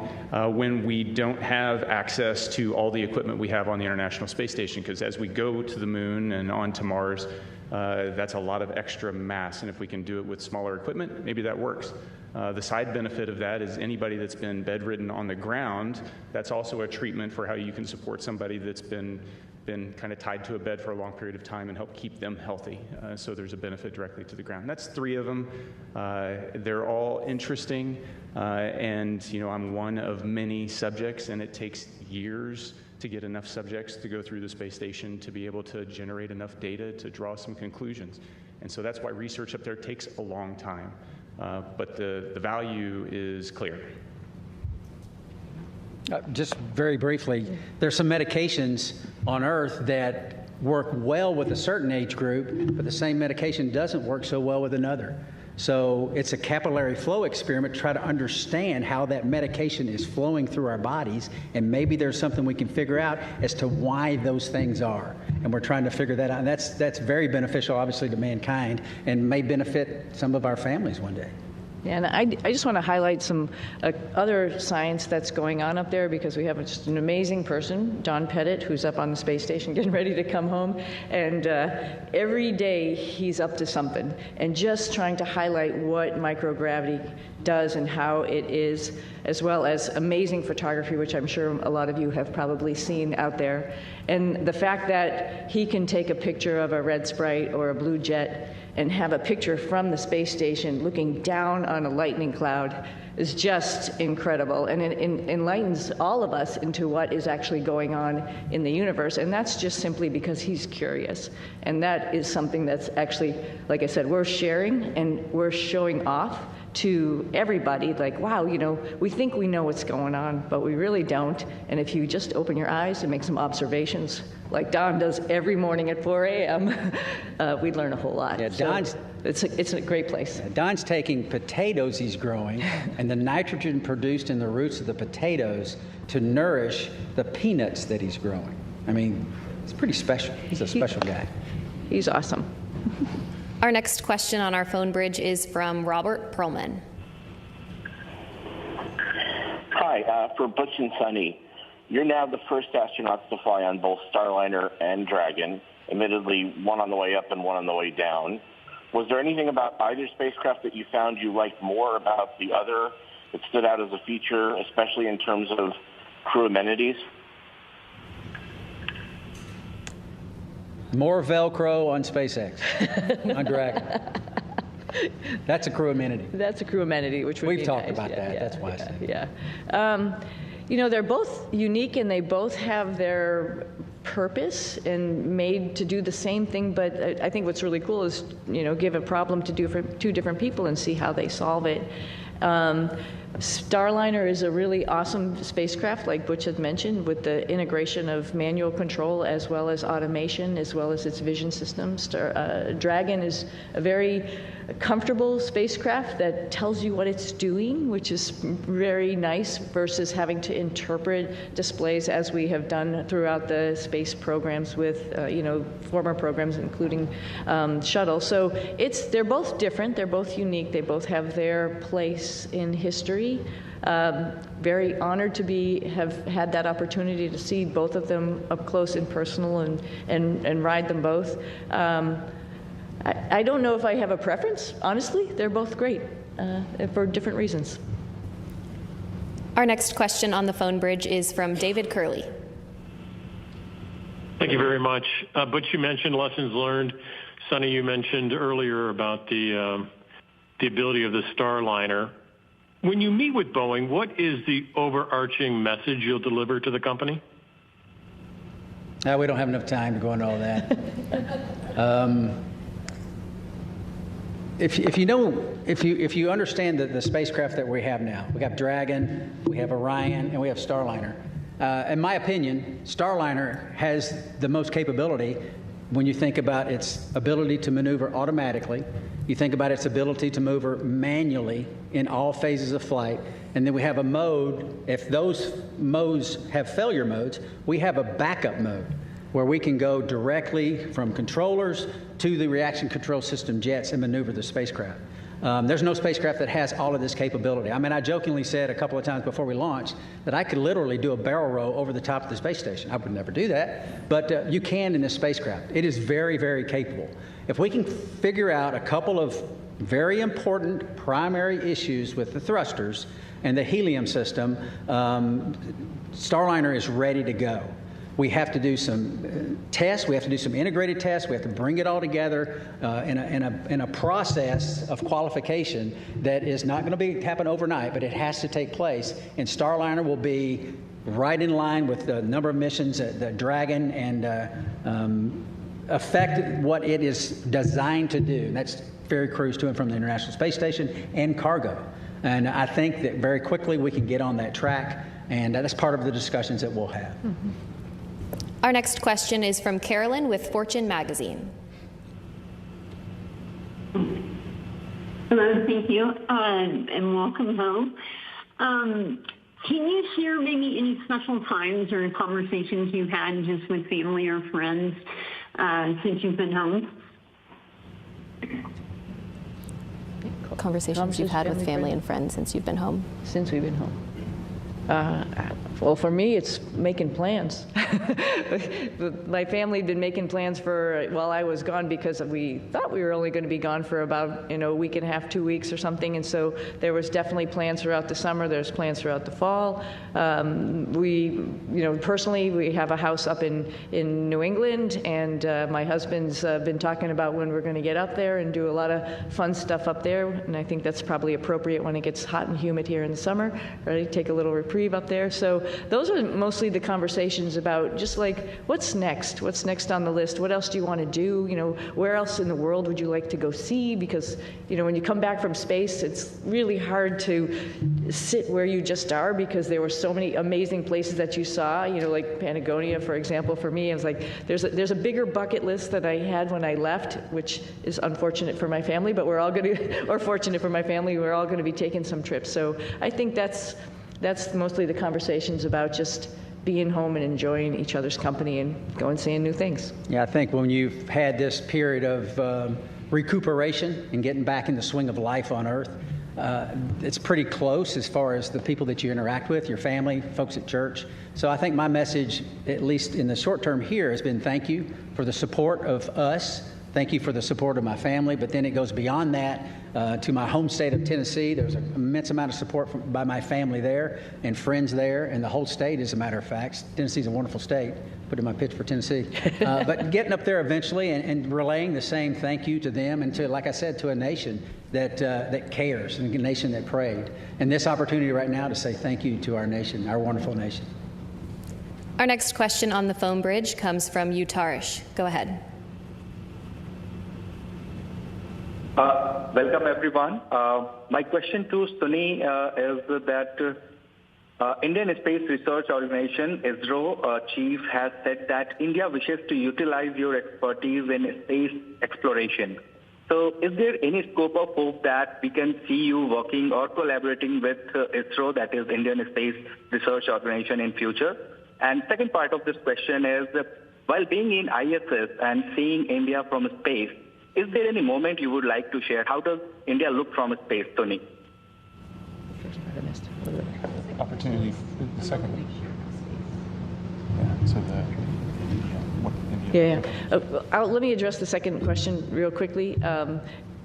when we don't have access to all the equipment we have on the International Space Station, because as we go to the moon and on to Mars, that's a lot of extra mass, and if we can do it with smaller equipment, maybe that works. The side benefit of that is anybody that's been bedridden on the ground, that's also a treatment for how you can support somebody that's been kind of tied to a bed for a long period of time and help keep them healthy. So there's a benefit directly to the ground. That's three of them. They're all interesting, and I'm one of many subjects, and it takes years to get enough subjects to go through the space station to be able to generate enough data to draw some conclusions. And so that's why research up there takes a long time. But the value is clear. Just very briefly, there's some medications on Earth that work well with a certain age group, but the same medication doesn't work so well with another. So it's a capillary flow experiment to try to understand how that medication is flowing through our bodies, and maybe there's something we can figure out as to why those things are. And we're trying to figure that out. And that's very beneficial, obviously, to mankind and may benefit some of our families one day. And I just want to highlight some other science that's going on up there, because we have just an amazing person, John Pettit, who's up on the space station getting ready to come home. And every day he's up to something and just trying to highlight what microgravity does and how it is, as well as amazing photography, which I'm sure a lot of you have probably seen out there. And the fact that he can take a picture of a red sprite or a blue jet and have a picture from the space station looking down on on a lightning cloud is just incredible, and it enlightens all of us into what is actually going on in the universe, and that's just simply because he's curious. And that is something that's actually, like I said, we're sharing and we're showing off to everybody, like, wow, you know, we think we know what's going on, but we really don't. And if you just open your eyes and make some observations, like Don does every morning at 4 a.m., we'd learn a whole lot. Yeah, Don's, it's a great place. Don's taking potatoes he's growing and the nitrogen produced in the roots of the potatoes to nourish the peanuts that he's growing. I mean, it's pretty special. He's a special guy. He's awesome. Our next question on our phone bridge is from Robert Perlman. Hi, for Butch and Suni, you're now the first astronauts to fly on both Starliner and Dragon, admittedly one on the way up and one on the way down. Was there anything about either spacecraft that you found you liked more about the other that stood out as a feature, especially in terms of crew amenities? More Velcro on SpaceX, on Dragon. That's a crew amenity. That's a crew amenity, which would be We've talked nice. about that. Yeah, That's why I said it. Yeah. You know, they're both unique and they both have their purpose and made to do the same thing, but I think what's really cool is, you know, give a problem to two different people and see how they solve it. Starliner is a really awesome spacecraft, like Butch had mentioned, with the integration of manual control as well as automation, as well as its vision systems. Dragon is a very comfortable spacecraft that tells you what it's doing, which is very nice versus having to interpret displays as we have done throughout the space programs with, you know, former programs, including shuttle. So they're both different, they're both unique, they both have their place in history. Very honored to have had that opportunity to see both of them up close and personal and ride them both. I don't know if I have a preference, honestly. They're both great for different reasons. Our next question on the phone bridge is from David Curley. Thank you very much. Butch, you mentioned lessons learned. Suni, you mentioned earlier about the ability of the Starliner. When you meet with Boeing, what is the overarching message you'll deliver to the company? We don't have enough time to go into all that. If you understand the spacecraft that we have now, we have Dragon, we have Orion, and we have Starliner. In my opinion, Starliner has the most capability when you think about its ability to maneuver automatically. You think about its ability to maneuver manually in all phases of flight. And then we have a mode, if those modes have failure modes, we have a backup mode where we can go directly from controllers to the reaction control system jets and maneuver the spacecraft. There's no spacecraft that has all of this capability. I mean, I jokingly said a couple of times before we launched that I could literally do a barrel roll over the top of the space station. I would never do that, but you can in this spacecraft. It is very, very capable. If we can figure out a couple of very important primary issues with the thrusters and the helium system, Starliner is ready to go. We have to do some tests. We have to do some integrated tests. We have to bring it all together in a process of qualification that is not going to happen overnight, but it has to take place. And Starliner will be right in line with the number of missions that Dragon and affect what it is designed to do. And that's ferry crews to and from the International Space Station and cargo. And I think that very quickly we can get on that track, and that's part of the discussions that we'll have. Mm-hmm. Our next question is from Carolyn with Fortune magazine. Hello, thank you, and welcome home. Can you share maybe any special times or conversations you've had just with family or friends since you've been home? Conversations you've had with family and friends since you've been home? Since we've been home. Well, for me, it's making plans. My family had been making plans while I was gone because we thought we were only going to be gone for about a week and a half, 2 weeks or something. And so there was definitely plans throughout the summer. There's plans throughout the fall. Personally, we have a house up in New England, and my husband's been talking about when we're going to get up there and do a lot of fun stuff up there. And I think that's probably appropriate when it gets hot and humid here in the summer, right? Take a little reprieve up there. So those are mostly the conversations about just like, what's next? What's next on the list? What else do you want to do? Where else in the world would you like to go see? Because, when you come back from space, it's really hard to sit where you just are because there were so many amazing places that you saw, like Patagonia, for example. For me, it was like, there's a bigger bucket list than I had when I left, which is unfortunate for my family, but we're all going to, or fortunate for my family, we're all going to be taking some trips. So I think that's mostly the conversations about just being home and enjoying each other's company and going and seeing new things. Yeah, I think when you've had this period of recuperation and getting back in the swing of life on Earth, it's pretty close as far as the people that you interact with, your family, folks at church. So I think my message, at least in the short term here, has been thank you for the support of us. Thank you for the support of my family, but then it goes beyond that to my home state of Tennessee. There's an immense amount of support by my family there and friends there, and the whole state, as a matter of fact. Tennessee's a wonderful state. Put in my pitch for Tennessee. But getting up there eventually and relaying the same thank you to them and to, like I said, to a nation that cares, and a nation that prayed. And this opportunity right now to say thank you to our nation, our wonderful nation. Our next question on the phone bridge comes from Utarish. Go ahead. Welcome, everyone. My question to Suni is that Indian Space Research Organization, ISRO chief, has said that India wishes to utilize your expertise in space exploration. So is there any scope of hope that we can see you working or collaborating with ISRO, that is Indian Space Research Organization, in future? And second part of this question is, while being in ISS and seeing India from space, is there any moment you would like to share? How does India look from space, Tony? First part I missed. Opportunity, the second one. Yeah, so what India. Yeah. Let me address the second question real quickly.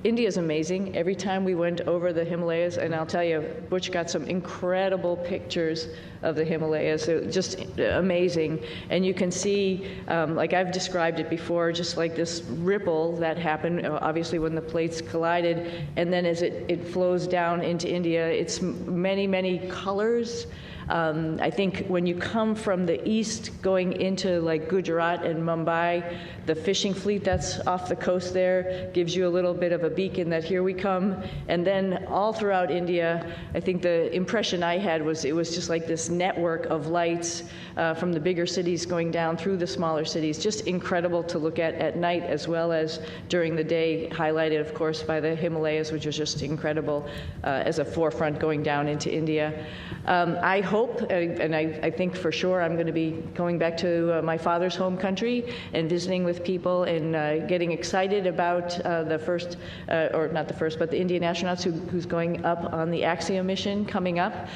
India is amazing. Every time we went over the Himalayas, and I'll tell you, Butch got some incredible pictures of the Himalayas. Just amazing. And you can see, like I've described it before, just like this ripple that happened, obviously when the plates collided, and then as it flows down into India, it's many, many colors. I think when you come from the east going into like Gujarat and Mumbai, the fishing fleet that's off the coast there gives you a little bit of a beacon that here we come. And then all throughout India, I think the impression I had was it was just like this network of lights from the bigger cities going down through the smaller cities. Just incredible to look at night as well as during the day, highlighted, of course, by the Himalayas, which was just incredible as a forefront going down into India. I hope, and I think for sure, I'm going to be going back to my father's home country and visiting with people and getting excited about the first, or not the first, but the Indian astronauts who's going up on the Axiom mission coming up.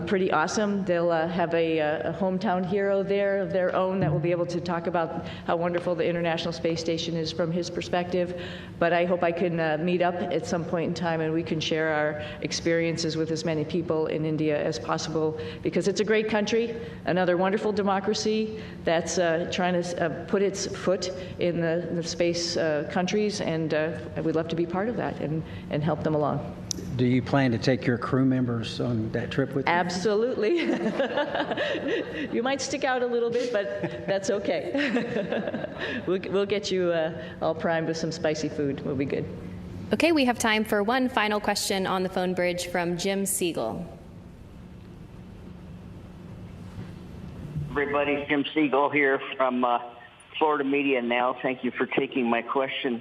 Pretty awesome. They'll have a hometown hero there of their own that will be able to talk about how wonderful the International Space Station is from his perspective. But I hope I can meet up at some point in time and we can share our experiences with as many people in India as possible, because it's a great country, another wonderful democracy that's trying to put its foot in the space countries, and we'd love to be part of that and help them along. Do you plan to take your crew members on that trip with you? Absolutely. You might stick out a little bit, but that's okay. We'll get you all primed with some spicy food. We'll be good. Okay, we have time for one final question on the phone bridge from Jim Siegel. Everybody, Jim Siegel here from Florida Media Now. Thank you for taking my question.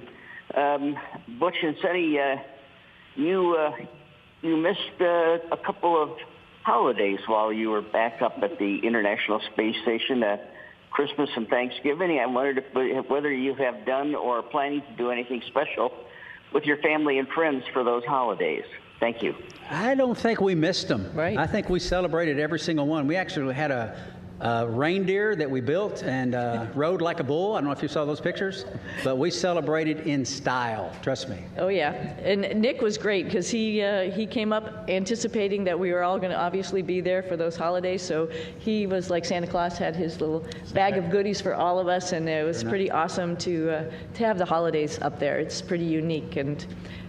Butch and Suni, you missed a couple of holidays while you were back up at the International Space Station, Christmas and Thanksgiving. I wondered whether you have done or are planning to do anything special with your family and friends for those holidays? Thank you. I don't think we missed them. Right. I think we celebrated every single one. We actually had a reindeer that we built and rode like a bull. I don't know if you saw those pictures, but we celebrated in style. Trust me. Oh yeah, and Nick was great because he came up anticipating that we were all going to obviously be there for those holidays. So he was like Santa Claus, had his little bag of goodies for all of us, and it was pretty awesome to have the holidays up there. It's pretty unique, and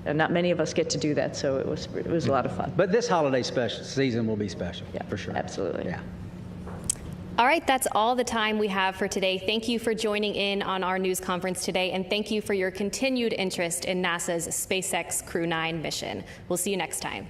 not many of us get to do that. So it was a lot of fun. But this holiday season will be special, yeah, for sure. Absolutely. Yeah. All right, that's all the time we have for today. Thank you for joining in on our news conference today, and thank you for your continued interest in NASA's SpaceX Crew-9 mission. We'll see you next time.